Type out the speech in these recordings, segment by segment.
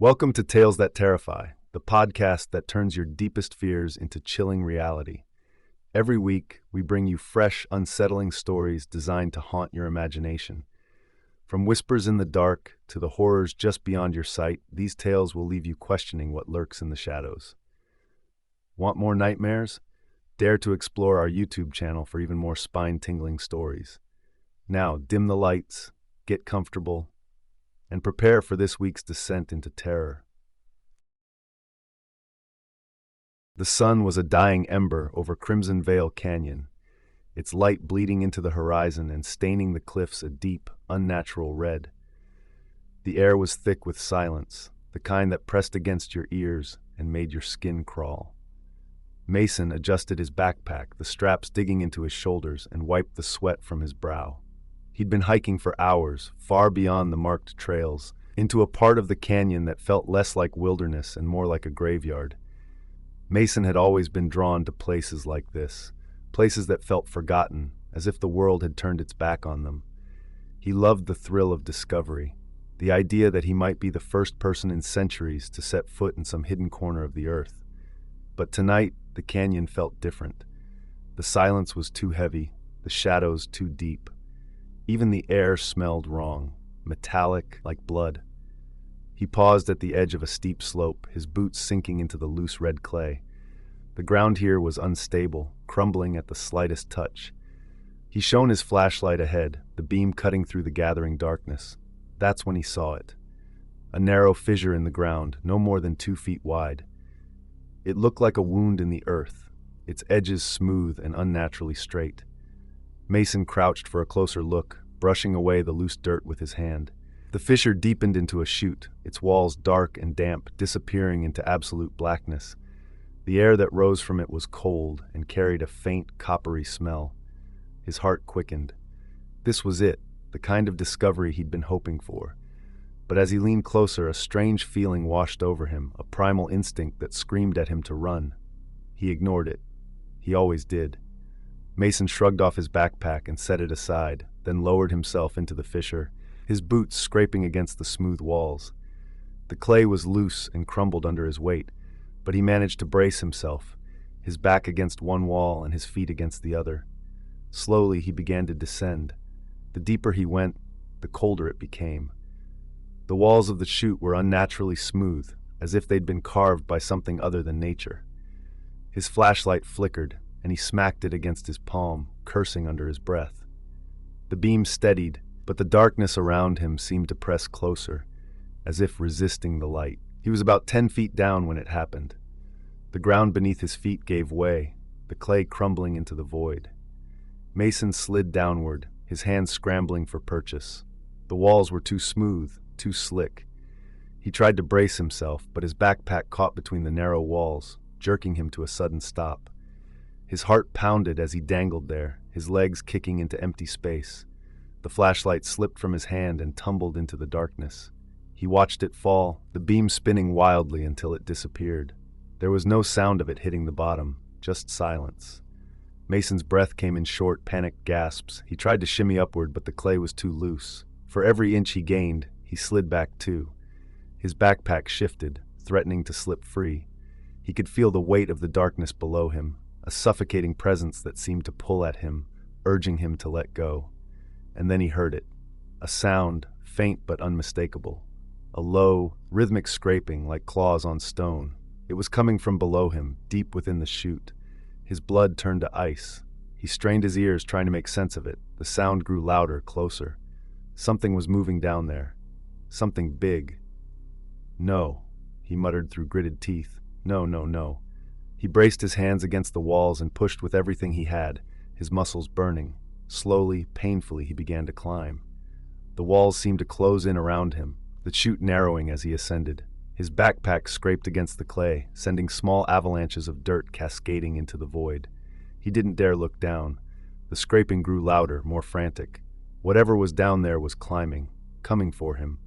Welcome to Tales That Terrify, the podcast that turns your deepest fears into chilling reality. Every week, we bring you fresh, unsettling stories designed to haunt your imagination. From whispers in the dark to the horrors just beyond your sight, these tales will leave you questioning what lurks in the shadows. Want more nightmares? Dare to explore our YouTube channel for even more spine-tingling stories. Now, dim the lights, get comfortable, and prepare for this week's descent into terror. The sun was a dying ember over Crimson Vale Canyon, its light bleeding into the horizon and staining the cliffs a deep, unnatural red. The air was thick with silence, the kind that pressed against your ears and made your skin crawl. Mason adjusted his backpack, the straps digging into his shoulders, and wiped the sweat from his brow. He'd been hiking for hours, far beyond the marked trails, into a part of the canyon that felt less like wilderness and more like a graveyard. Mason had always been drawn to places like this, places that felt forgotten, as if the world had turned its back on them. He loved the thrill of discovery, the idea that he might be the first person in centuries to set foot in some hidden corner of the earth. But tonight, the canyon felt different. The silence was too heavy, the shadows too deep. Even the air smelled wrong, metallic like blood. He paused at the edge of a steep slope, his boots sinking into the loose red clay. The ground here was unstable, crumbling at the slightest touch. He shone his flashlight ahead, the beam cutting through the gathering darkness. That's when he saw it. A narrow fissure in the ground, no more than 2 feet wide. It looked like a wound in the earth, its edges smooth and unnaturally straight. Mason crouched for a closer look, brushing away the loose dirt with his hand. The fissure deepened into a chute, its walls dark and damp, disappearing into absolute blackness. The air that rose from it was cold and carried a faint, coppery smell. His heart quickened. This was it, the kind of discovery he'd been hoping for. But as he leaned closer, a strange feeling washed over him, a primal instinct that screamed at him to run. He ignored it. He always did. Mason shrugged off his backpack and set it aside, then lowered himself into the fissure, his boots scraping against the smooth walls. The clay was loose and crumbled under his weight, but he managed to brace himself, his back against one wall and his feet against the other. Slowly he began to descend. The deeper he went, the colder it became. The walls of the chute were unnaturally smooth, as if they'd been carved by something other than nature. His flashlight flickered, and he smacked it against his palm, cursing under his breath. The beam steadied, but the darkness around him seemed to press closer, as if resisting the light. He was about 10 feet down when it happened. The ground beneath his feet gave way, the clay crumbling into the void. Mason slid downward, his hands scrambling for purchase. The walls were too smooth, too slick. He tried to brace himself, but his backpack caught between the narrow walls, jerking him to a sudden stop. His heart pounded as he dangled there, his legs kicking into empty space. The flashlight slipped from his hand and tumbled into the darkness. He watched it fall, the beam spinning wildly until it disappeared. There was no sound of it hitting the bottom, just silence. Mason's breath came in short, panicked gasps. He tried to shimmy upward, but the clay was too loose. For every inch he gained, he slid back too. His backpack shifted, threatening to slip free. He could feel the weight of the darkness below him, a suffocating presence that seemed to pull at him, urging him to let go. And then he heard it. A sound, faint but unmistakable. A low, rhythmic scraping like claws on stone. It was coming from below him, deep within the chute. His blood turned to ice. He strained his ears, trying to make sense of it. The sound grew louder, closer. Something was moving down there. Something big. No, he muttered through gritted teeth. No, no, no. He braced his hands against the walls and pushed with everything he had, his muscles burning. Slowly, painfully, he began to climb. The walls seemed to close in around him, the chute narrowing as he ascended. His backpack scraped against the clay, sending small avalanches of dirt cascading into the void. He didn't dare look down. The scraping grew louder, more frantic. Whatever was down there was climbing, coming for him.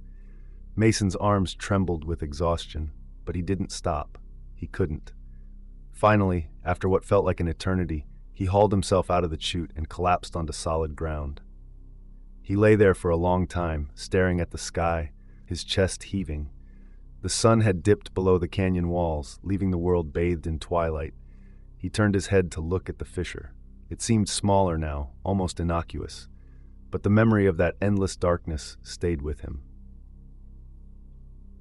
Mason's arms trembled with exhaustion, but he didn't stop. He couldn't. Finally, after what felt like an eternity, he hauled himself out of the chute and collapsed onto solid ground. He lay there for a long time, staring at the sky, his chest heaving. The sun had dipped below the canyon walls, leaving the world bathed in twilight. He turned his head to look at the fissure. It seemed smaller now, almost innocuous, but the memory of that endless darkness stayed with him.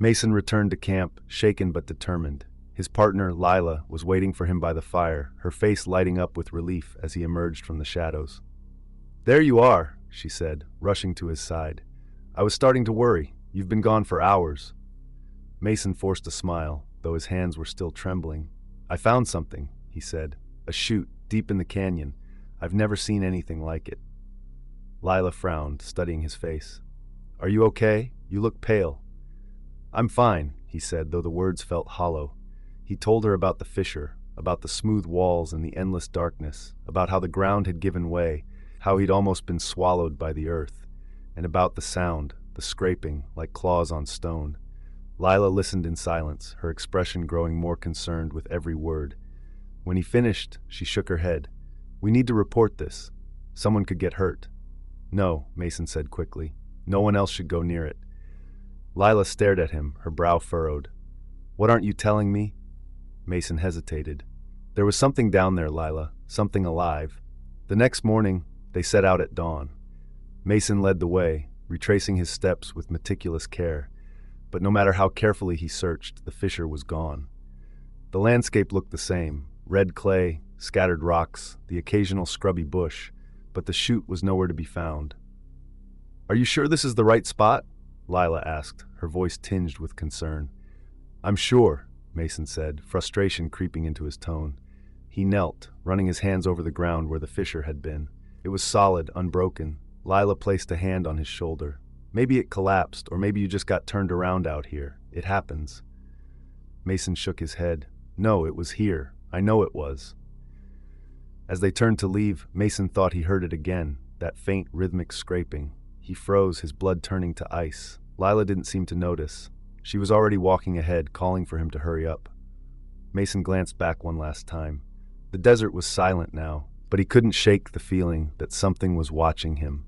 Mason returned to camp, shaken but determined. His partner, Lila, was waiting for him by the fire, her face lighting up with relief as he emerged from the shadows. "There you are," she said, rushing to his side. "I was starting to worry. You've been gone for hours." Mason forced a smile, though his hands were still trembling. "I found something," he said. "A chute, deep in the canyon. I've never seen anything like it." Lila frowned, studying his face. "Are you okay? You look pale." "I'm fine," he said, though the words felt hollow. He told her about the fissure, about the smooth walls and the endless darkness, about how the ground had given way, how he'd almost been swallowed by the earth, and about the sound, the scraping, like claws on stone. Lila listened in silence, her expression growing more concerned with every word. When he finished, she shook her head. "We need to report this. Someone could get hurt." "No," Mason said quickly. "No one else should go near it." Lila stared at him, her brow furrowed. "What aren't you telling me?" Mason hesitated. "There was something down there, Lila, something alive." The next morning, they set out at dawn. Mason led the way, retracing his steps with meticulous care. But no matter how carefully he searched, the fissure was gone. The landscape looked the same: red clay, scattered rocks, the occasional scrubby bush, but the chute was nowhere to be found. "Are you sure this is the right spot?" Lila asked, her voice tinged with concern. "I'm sure," Mason said, frustration creeping into his tone. He knelt, running his hands over the ground where the fissure had been. It was solid, unbroken. Lila placed a hand on his shoulder. "Maybe it collapsed, or maybe you just got turned around out here. It happens." Mason shook his head. "No, it was here. I know it was." As they turned to leave, Mason thought he heard it again, that faint rhythmic scraping. He froze, his blood turning to ice. Lila didn't seem to notice. She was already walking ahead, calling for him to hurry up. Mason glanced back one last time. The desert was silent now, but he couldn't shake the feeling that something was watching him.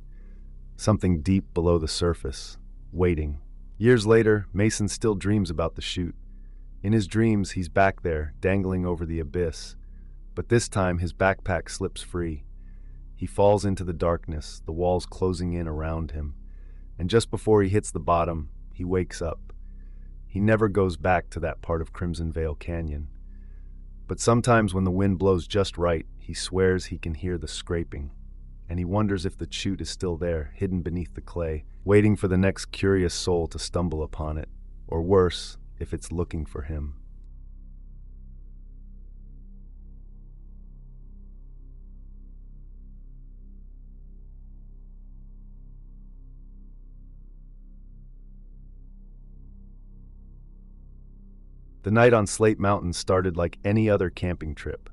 Something deep below the surface, waiting. Years later, Mason still dreams about the chute. In his dreams, he's back there, dangling over the abyss. But this time, his backpack slips free. He falls into the darkness, the walls closing in around him. And just before he hits the bottom, he wakes up. He never goes back to that part of Crimson Vale Canyon. But sometimes when the wind blows just right, he swears he can hear the scraping. And he wonders if the chute is still there, hidden beneath the clay, waiting for the next curious soul to stumble upon it. Or worse, if it's looking for him. The night on Slate Mountain started like any other camping trip.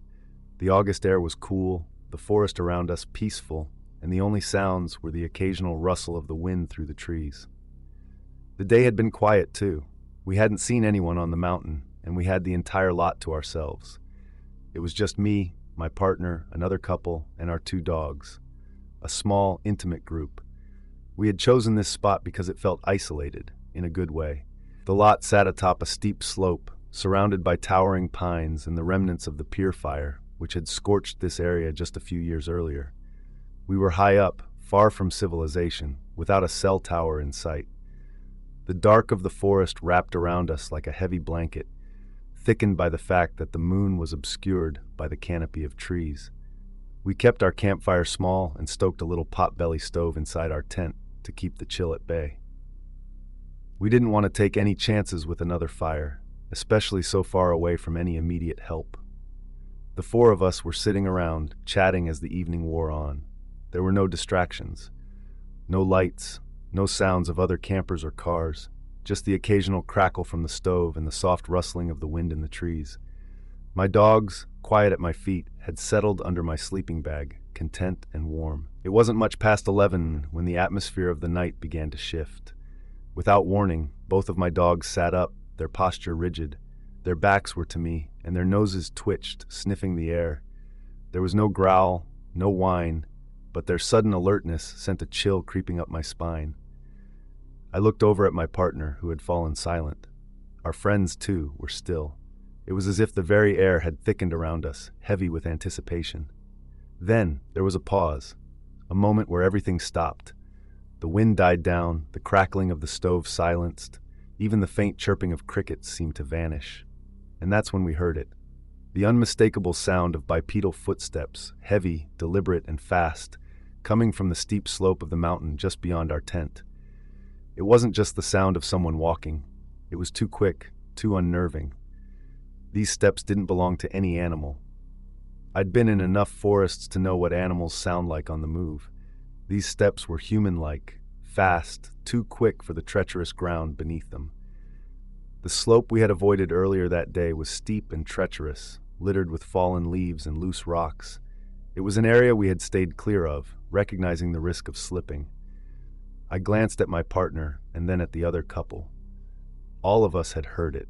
The August air was cool, the forest around us peaceful, and the only sounds were the occasional rustle of the wind through the trees. The day had been quiet, too. We hadn't seen anyone on the mountain, and we had the entire lot to ourselves. It was just me, my partner, another couple, and our 2 dogs. A small, intimate group. We had chosen this spot because it felt isolated, in a good way. The lot sat atop a steep slope, surrounded by towering pines and the remnants of the pier fire, which had scorched this area just a few years earlier. We were high up, far from civilization, without a cell tower in sight. The dark of the forest wrapped around us like a heavy blanket, thickened by the fact that the moon was obscured by the canopy of trees. We kept our campfire small and stoked a little potbelly stove inside our tent to keep the chill at bay. We didn't want to take any chances with another fire, especially so far away from any immediate help. The 4 of us were sitting around, chatting as the evening wore on. There were no distractions. No lights, no sounds of other campers or cars, just the occasional crackle from the stove and the soft rustling of the wind in the trees. My dogs, quiet at my feet, had settled under my sleeping bag, content and warm. It wasn't much past 11 when the atmosphere of the night began to shift. Without warning, both of my dogs sat up, their posture rigid. Their backs were to me, and their noses twitched, sniffing the air. There was no growl, no whine, but their sudden alertness sent a chill creeping up my spine. I looked over at my partner, who had fallen silent. Our friends, too, were still. It was as if the very air had thickened around us, heavy with anticipation. Then there was a pause, a moment where everything stopped. The wind died down, the crackling of the stove silenced, even the faint chirping of crickets seemed to vanish. And that's when we heard it. The unmistakable sound of bipedal footsteps, heavy, deliberate, and fast, coming from the steep slope of the mountain just beyond our tent. It wasn't just the sound of someone walking. It was too quick, too unnerving. These steps didn't belong to any animal. I'd been in enough forests to know what animals sound like on the move. These steps were human-like, fast, too quick for the treacherous ground beneath them. The slope we had avoided earlier that day was steep and treacherous, littered with fallen leaves and loose rocks. It was an area we had stayed clear of, recognizing the risk of slipping. I glanced at my partner and then at the other couple. All of us had heard it.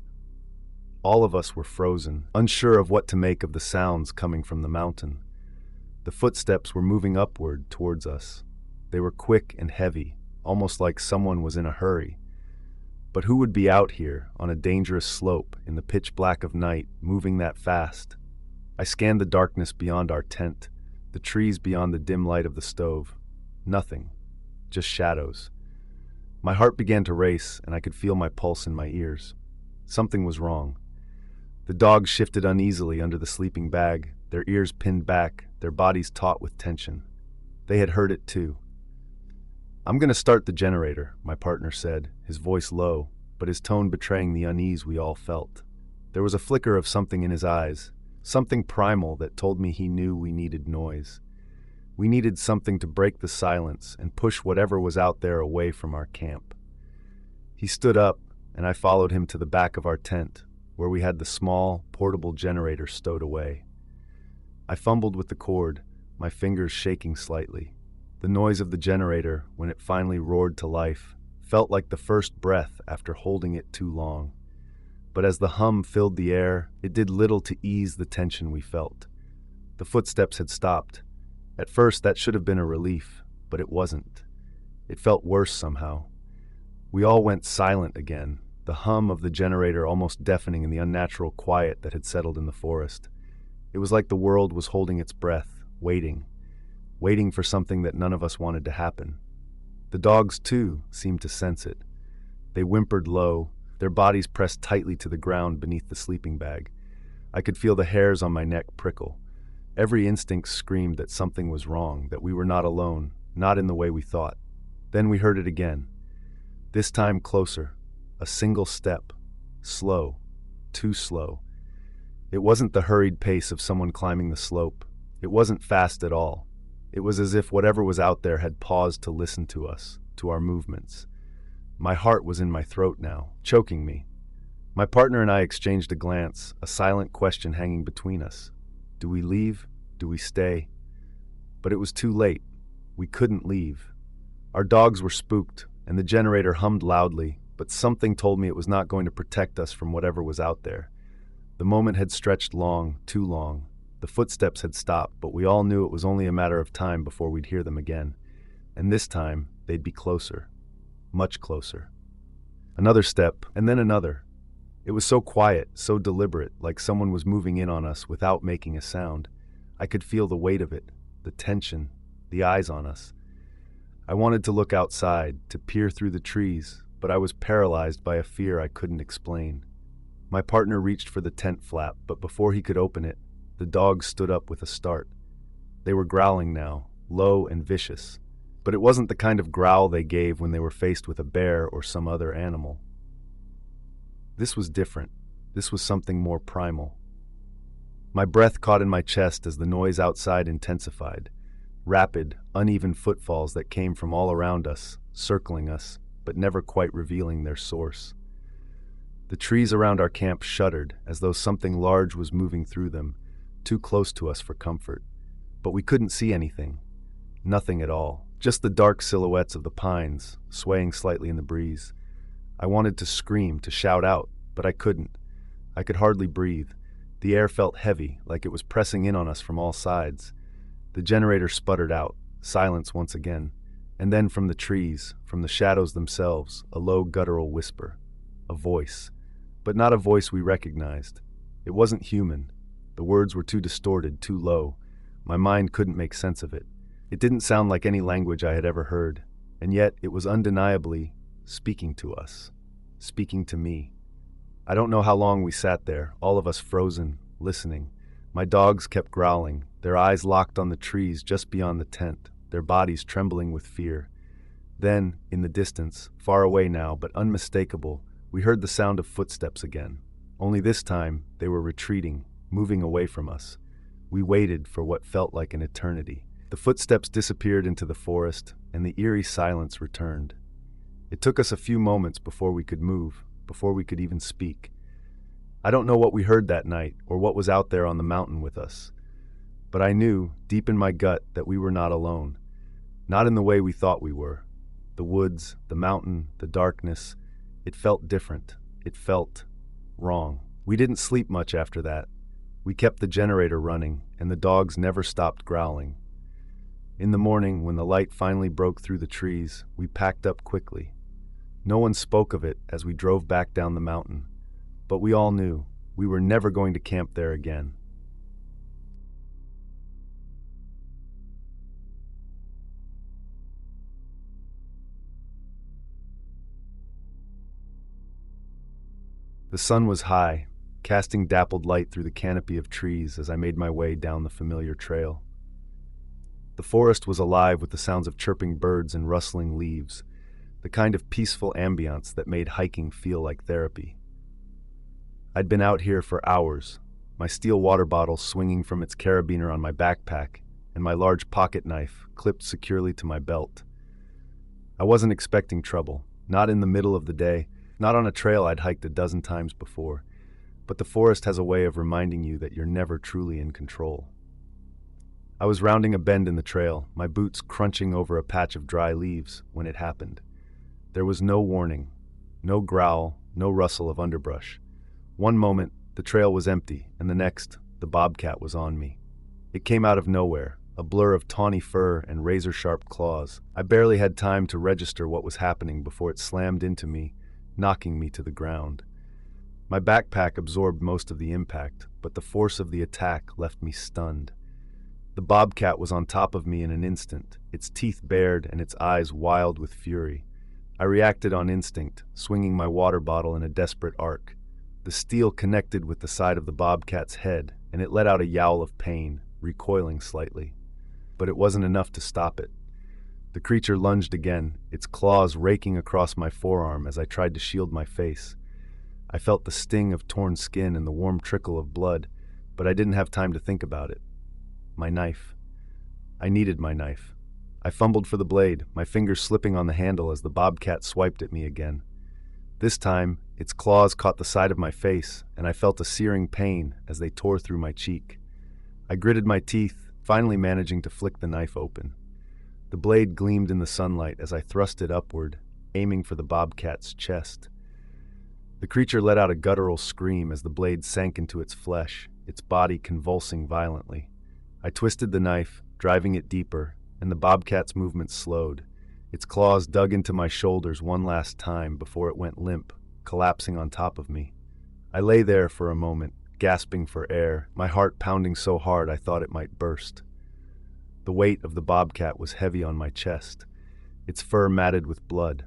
All of us were frozen, unsure of what to make of the sounds coming from the mountain. The footsteps were moving upward towards us. They were quick and heavy, almost like someone was in a hurry. But who would be out here, on a dangerous slope, in the pitch black of night, moving that fast? I scanned the darkness beyond our tent, the trees beyond the dim light of the stove. Nothing. Just shadows. My heart began to race, and I could feel my pulse in my ears. Something was wrong. The dogs shifted uneasily under the sleeping bag, their ears pinned back, their bodies taut with tension. They had heard it too. "I'm going to start the generator," my partner said, his voice low, but his tone betraying the unease we all felt. There was a flicker of something in his eyes, something primal that told me he knew we needed noise. We needed something to break the silence and push whatever was out there away from our camp. He stood up, and I followed him to the back of our tent, where we had the small, portable generator stowed away. I fumbled with the cord, my fingers shaking slightly. The noise of the generator, when it finally roared to life, felt like the first breath after holding it too long. But as the hum filled the air, it did little to ease the tension we felt. The footsteps had stopped. At first, that should have been a relief, but it wasn't. It felt worse somehow. We all went silent again, the hum of the generator almost deafening in the unnatural quiet that had settled in the forest. It was like the world was holding its breath, waiting for something that none of us wanted to happen. The dogs, too, seemed to sense it. They whimpered low, their bodies pressed tightly to the ground beneath the sleeping bag. I could feel the hairs on my neck prickle. Every instinct screamed that something was wrong, that we were not alone, not in the way we thought. Then we heard it again. This time closer, a single step, slow, too slow. It wasn't the hurried pace of someone climbing the slope. It wasn't fast at all. It was as if whatever was out there had paused to listen to us, to our movements. My heart was in my throat now, choking me. My partner and I exchanged a glance, a silent question hanging between us. Do we leave? Do we stay? But it was too late. We couldn't leave. Our dogs were spooked, and the generator hummed loudly, but something told me it was not going to protect us from whatever was out there. The moment had stretched long, too long. The footsteps had stopped, but we all knew it was only a matter of time before we'd hear them again. And this time, they'd be closer. Much closer. Another step, and then another. It was so quiet, so deliberate, like someone was moving in on us without making a sound. I could feel the weight of it, the tension, the eyes on us. I wanted to look outside, to peer through the trees, but I was paralyzed by a fear I couldn't explain. My partner reached for the tent flap, but before he could open it, the dogs stood up with a start. They were growling now, low and vicious, but it wasn't the kind of growl they gave when they were faced with a bear or some other animal. This was different. This was something more primal. My breath caught in my chest as the noise outside intensified. Rapid, uneven footfalls that came from all around us, circling us, but never quite revealing their source. The trees around our camp shuddered, as though something large was moving through them, too close to us for comfort. But we couldn't see anything. Nothing at all. Just the dark silhouettes of the pines, swaying slightly in the breeze. I wanted to scream, to shout out, but I couldn't. I could hardly breathe. The air felt heavy, like it was pressing in on us from all sides. The generator sputtered out, silence once again, and then from the trees, from the shadows themselves, a low guttural whisper. A voice. but not a voice we recognized. It wasn't human. The words were too distorted, too low. My mind couldn't make sense of it. It didn't sound like any language I had ever heard, and yet it was undeniably speaking to us, speaking to me. I don't know how long we sat there, all of us frozen, listening. My dogs kept growling, their eyes locked on the trees just beyond the tent, their bodies trembling with fear. Then, in the distance, far away now but unmistakable, we heard the sound of footsteps again. Only this time, they were retreating, moving away from us. We waited for what felt like an eternity. The footsteps disappeared into the forest, and the eerie silence returned. It took us a few moments before we could move, before we could even speak. I don't know what we heard that night, or what was out there on the mountain with us. But I knew, deep in my gut, that we were not alone. Not in the way we thought we were. The woods, the mountain, the darkness, it felt different. It felt wrong. We didn't sleep much after that. We kept the generator running, and the dogs never stopped growling. In the morning, when the light finally broke through the trees, we packed up quickly. No one spoke of it as we drove back down the mountain, but we all knew we were never going to camp there again. The sun was high, casting dappled light through the canopy of trees as I made my way down the familiar trail. The forest was alive with the sounds of chirping birds and rustling leaves, the kind of peaceful ambience that made hiking feel like therapy. I'd been out here for hours, my steel water bottle swinging from its carabiner on my backpack, and my large pocket knife clipped securely to my belt. I wasn't expecting trouble, not in the middle of the day, not on a trail I'd hiked a dozen times before, but the forest has a way of reminding you that you're never truly in control. I was rounding a bend in the trail, my boots crunching over a patch of dry leaves, when it happened. There was no warning, no growl, no rustle of underbrush. One moment, the trail was empty, and the next, the bobcat was on me. It came out of nowhere, a blur of tawny fur and razor-sharp claws. I barely had time to register what was happening before it slammed into me, knocking me to the ground. My backpack absorbed most of the impact, but the force of the attack left me stunned. The bobcat was on top of me in an instant, its teeth bared and its eyes wild with fury. I reacted on instinct, swinging my water bottle in a desperate arc. The steel connected with the side of the bobcat's head, and it let out a yowl of pain, recoiling slightly. But it wasn't enough to stop it. The creature lunged again, its claws raking across my forearm as I tried to shield my face. I felt the sting of torn skin and the warm trickle of blood, but I didn't have time to think about it. My knife. I needed my knife. I fumbled for the blade, my fingers slipping on the handle as the bobcat swiped at me again. This time, its claws caught the side of my face, and I felt a searing pain as they tore through my cheek. I gritted my teeth, finally managing to flick the knife open. The blade gleamed in the sunlight as I thrust it upward, aiming for the bobcat's chest. The creature let out a guttural scream as the blade sank into its flesh, its body convulsing violently. I twisted the knife, driving it deeper, and the bobcat's movement slowed. Its claws dug into my shoulders one last time before it went limp, collapsing on top of me. I lay there for a moment, gasping for air, my heart pounding so hard I thought it might burst. The weight of the bobcat was heavy on my chest, its fur matted with blood.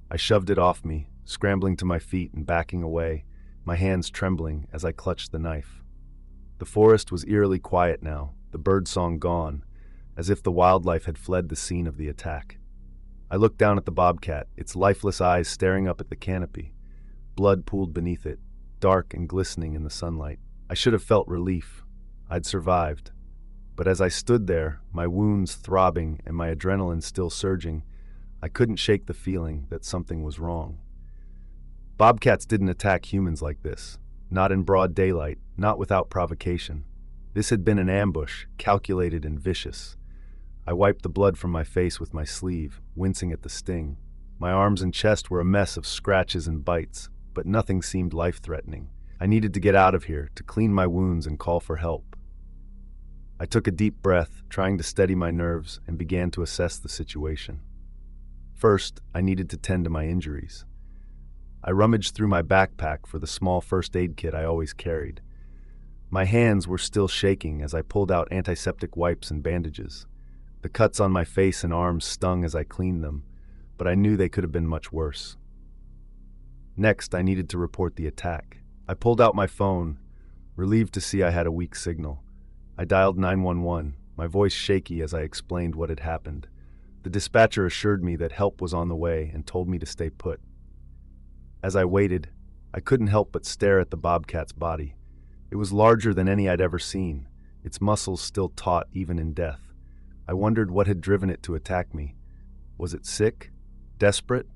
I shoved it off me, scrambling to my feet and backing away, my hands trembling as I clutched the knife. The forest was eerily quiet now, the birdsong gone, as if the wildlife had fled the scene of the attack. I looked down at the bobcat, its lifeless eyes staring up at the canopy. Blood pooled beneath it, dark and glistening in the sunlight. I should have felt relief. I'd survived. But as I stood there, my wounds throbbing and my adrenaline still surging, I couldn't shake the feeling that something was wrong. Bobcats didn't attack humans like this. Not in broad daylight, not without provocation. This had been an ambush, calculated and vicious. I wiped the blood from my face with my sleeve, wincing at the sting. My arms and chest were a mess of scratches and bites, but nothing seemed life-threatening. I needed to get out of here, to clean my wounds and call for help. I took a deep breath, trying to steady my nerves, and began to assess the situation. First, I needed to tend to my injuries. I rummaged through my backpack for the small first aid kit I always carried. My hands were still shaking as I pulled out antiseptic wipes and bandages. The cuts on my face and arms stung as I cleaned them, but I knew they could have been much worse. Next, I needed to report the attack. I pulled out my phone, relieved to see I had a weak signal. I dialed 911, my voice shaky as I explained what had happened. The dispatcher assured me that help was on the way and told me to stay put. As I waited, I couldn't help but stare at the bobcat's body. It was larger than any I'd ever seen, its muscles still taut even in death. I wondered what had driven it to attack me. Was it sick? Desperate?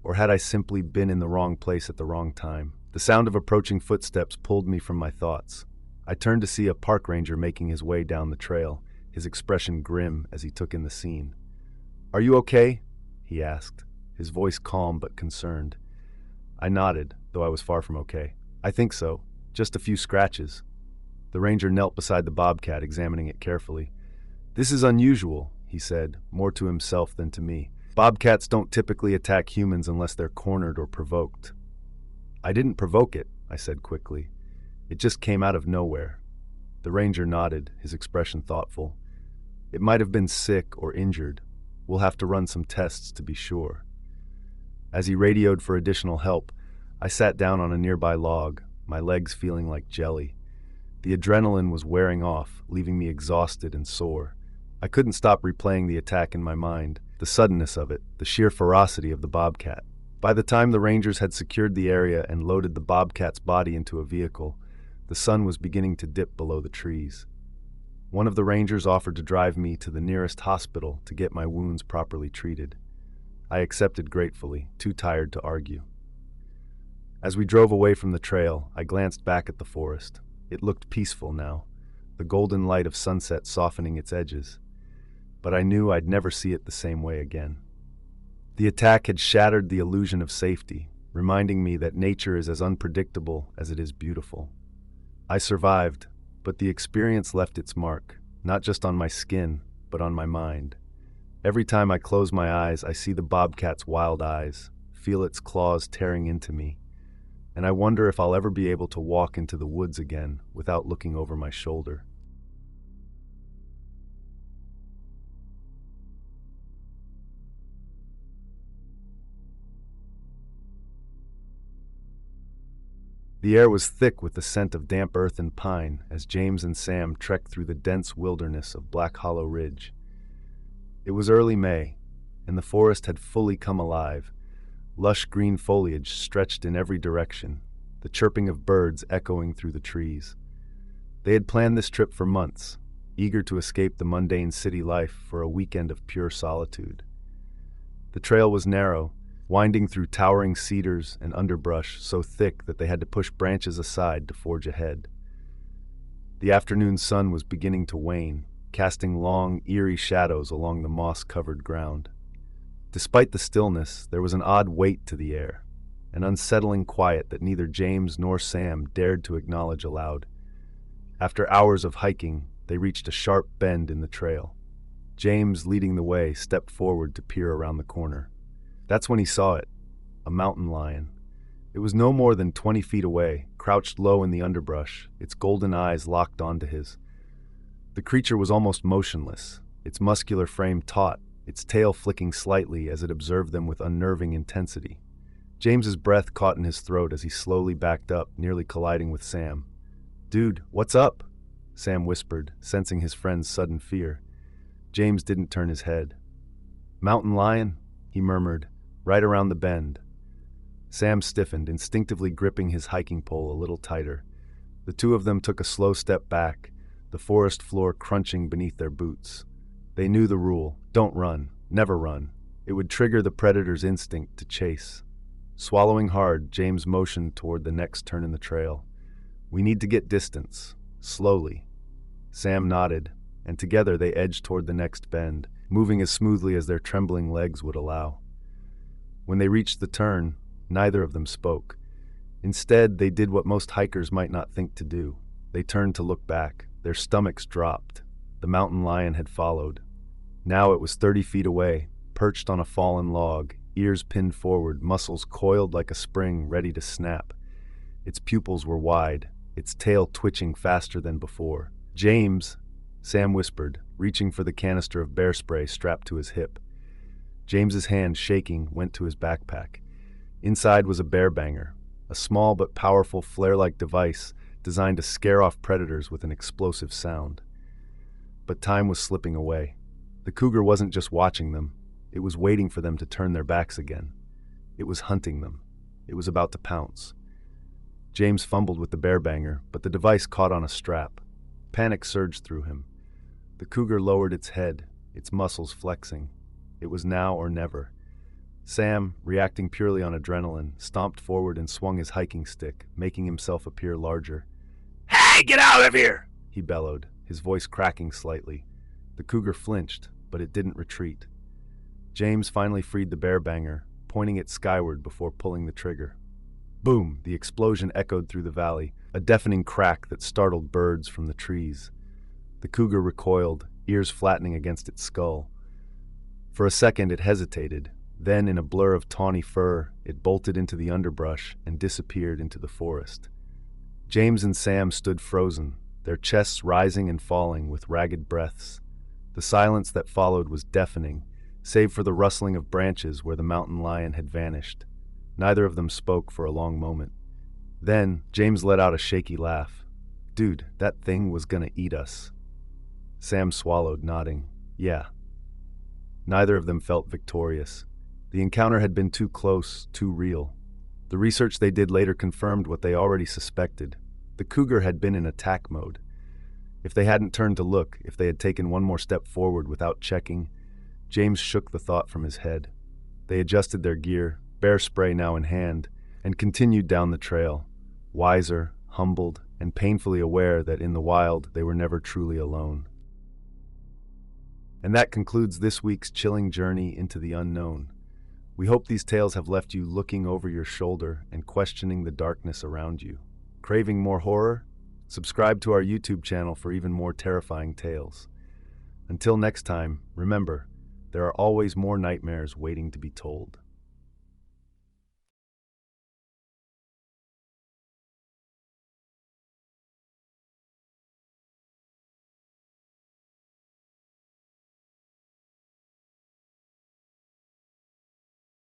Or had I simply been in the wrong place at the wrong time? The sound of approaching footsteps pulled me from my thoughts. I turned to see a park ranger making his way down the trail, his expression grim as he took in the scene. "Are you okay?" he asked, his voice calm but concerned. I nodded, though I was far from okay. "I think so. Just a few scratches." The ranger knelt beside the bobcat, examining it carefully. "This is unusual," he said, more to himself than to me. "Bobcats don't typically attack humans unless they're cornered or provoked." "I didn't provoke it," I said quickly. "It just came out of nowhere." The ranger nodded, his expression thoughtful. "It might have been sick or injured. We'll have to run some tests to be sure." As he radioed for additional help, I sat down on a nearby log, my legs feeling like jelly. The adrenaline was wearing off, leaving me exhausted and sore. I couldn't stop replaying the attack in my mind, the suddenness of it, the sheer ferocity of the bobcat. By the time the rangers had secured the area and loaded the bobcat's body into a vehicle, the sun was beginning to dip below the trees. One of the rangers offered to drive me to the nearest hospital to get my wounds properly treated. I accepted gratefully, too tired to argue. As we drove away from the trail, I glanced back at the forest. It looked peaceful now, the golden light of sunset softening its edges. But I knew I'd never see it the same way again. The attack had shattered the illusion of safety, reminding me that nature is as unpredictable as it is beautiful. I survived, but the experience left its mark, not just on my skin, but on my mind. Every time I close my eyes, I see the bobcat's wild eyes, feel its claws tearing into me, and I wonder if I'll ever be able to walk into the woods again without looking over my shoulder. The air was thick with the scent of damp earth and pine as James and Sam trekked through the dense wilderness of Black Hollow Ridge. It was early May, and the forest had fully come alive. Lush green foliage stretched in every direction, the chirping of birds echoing through the trees. They had planned this trip for months, eager to escape the mundane city life for a weekend of pure solitude. The trail was narrow, winding through towering cedars and underbrush so thick that they had to push branches aside to forge ahead. The afternoon sun was beginning to wane, casting long, eerie shadows along the moss-covered ground. Despite the stillness, there was an odd weight to the air, an unsettling quiet that neither James nor Sam dared to acknowledge aloud. After hours of hiking, they reached a sharp bend in the trail. James, leading the way, stepped forward to peer around the corner. That's when he saw it, a mountain lion. It was no more than 20 feet away, crouched low in the underbrush, its golden eyes locked onto his. The creature was almost motionless, its muscular frame taut, its tail flicking slightly as it observed them with unnerving intensity. James's breath caught in his throat as he slowly backed up, nearly colliding with Sam. "Dude, what's up?" Sam whispered, sensing his friend's sudden fear. James didn't turn his head. "Mountain lion," he murmured, "right around the bend." Sam stiffened, instinctively gripping his hiking pole a little tighter. The two of them took a slow step back, the forest floor crunching beneath their boots. They knew the rule: don't run, never run. It would trigger the predator's instinct to chase. Swallowing hard, James motioned toward the next turn in the trail. "We need to get distance, slowly." Sam nodded, and together they edged toward the next bend, moving as smoothly as their trembling legs would allow. When they reached the turn, neither of them spoke. Instead, they did what most hikers might not think to do. They turned to look back. Their stomachs dropped. The mountain lion had followed. Now it was 30 feet away, perched on a fallen log, ears pinned forward, muscles coiled like a spring ready to snap. Its pupils were wide, its tail twitching faster than before. "James," Sam whispered, reaching for the canister of bear spray strapped to his hip. James's hand, shaking, went to his backpack. Inside was a bear banger, a small but powerful flare-like device designed to scare off predators with an explosive sound. But time was slipping away. The cougar wasn't just watching them. It was waiting for them to turn their backs again. It was hunting them. It was about to pounce. James fumbled with the bear banger, but the device caught on a strap. Panic surged through him. The cougar lowered its head, its muscles flexing. It was now or never. Sam, reacting purely on adrenaline, stomped forward and swung his hiking stick, making himself appear larger. "Hey, get out of here!" he bellowed, his voice cracking slightly. The cougar flinched, but it didn't retreat. James finally freed the bear banger, pointing it skyward before pulling the trigger. Boom! The explosion echoed through the valley, a deafening crack that startled birds from the trees. The cougar recoiled, ears flattening against its skull. For a second it hesitated. Then, in a blur of tawny fur, it bolted into the underbrush and disappeared into the forest. James and Sam stood frozen, their chests rising and falling with ragged breaths. The silence that followed was deafening, save for the rustling of branches where the mountain lion had vanished. Neither of them spoke for a long moment. Then, James let out a shaky laugh. "Dude, that thing was gonna eat us." Sam swallowed, nodding. "Yeah." Neither of them felt victorious. The encounter had been too close, too real. The research they did later confirmed what they already suspected. The cougar had been in attack mode. If they hadn't turned to look, if they had taken one more step forward without checking, James shook the thought from his head. They adjusted their gear, bear spray now in hand, and continued down the trail, wiser, humbled, and painfully aware that in the wild they were never truly alone. And that concludes this week's chilling journey into the unknown. We hope these tales have left you looking over your shoulder and questioning the darkness around you. Craving more horror? Subscribe to our YouTube channel for even more terrifying tales. Until next time, remember, there are always more nightmares waiting to be told.